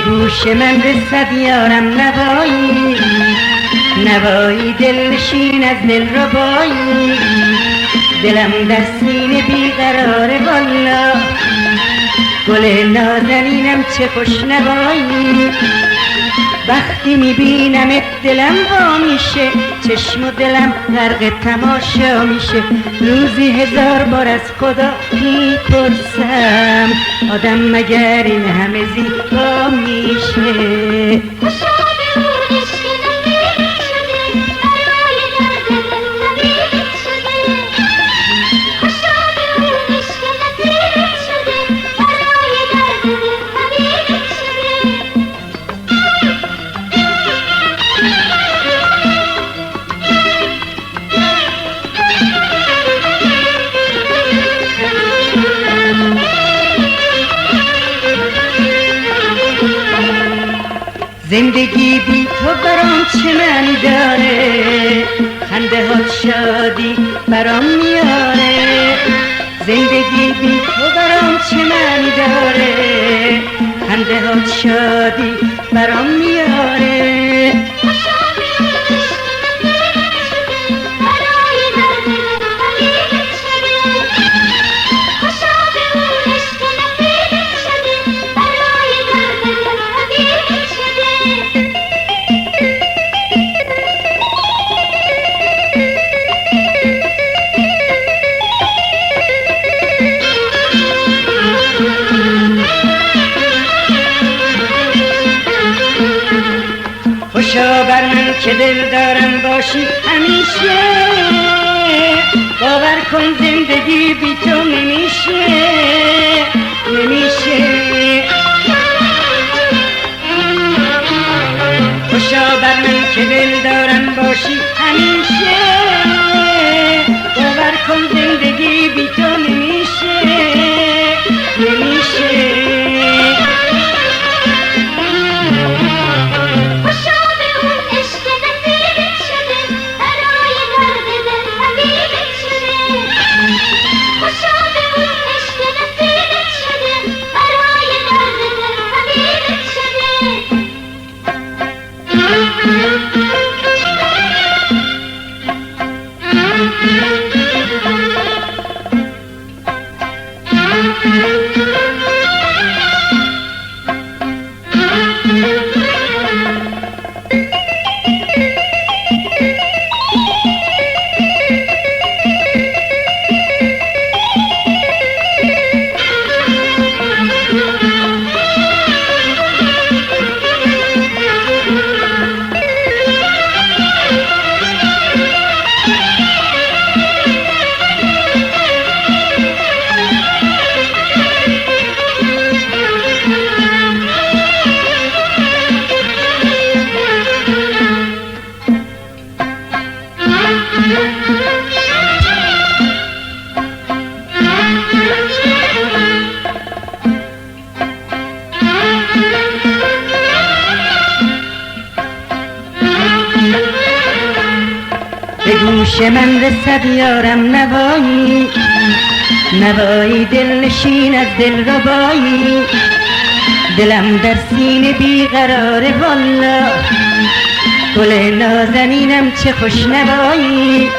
گوش من رسد یارم نوایی، نوایی دلنشین از دل ربایی، دلم در سینه بیقراره والا، گل نازنینم چه خوش نوایی، وقتی میبینمت دلم وا میشه، چشم و دلم غرق تماشا میشه، روزی 1000 بار از خدا میپرسم آدم مگر این همه زیبا میشه. زندگی بی تو برام چه معنی داره، خنده ها شادی برام میاره، زندگی بی تو برام چه معنی داره، خنده ها شادی برام میاره. خوشا بر من که دل دارم باشی همیشه، باور کن زندگی بی تو نمیشه، نمیشه. خوشا بر من که دل دارم باشی همیشه، باور کن زندگی بی تو نمیشه، نمیشه. گوش من رسد یارم نوایی، نوایی دلنشین از دل ربایی، دلم در سینه بیقراره والا، گل نازنینم چه خوش نوایی،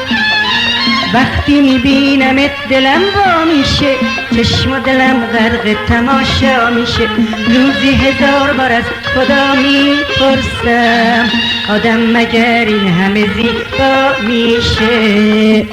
وقتی میبینمت دلم وا میشه، چشم و دلم غرق تماشا میشه. روزی 1000 بار از خدا میپرسم آدم مگر این همه زیبا میشه.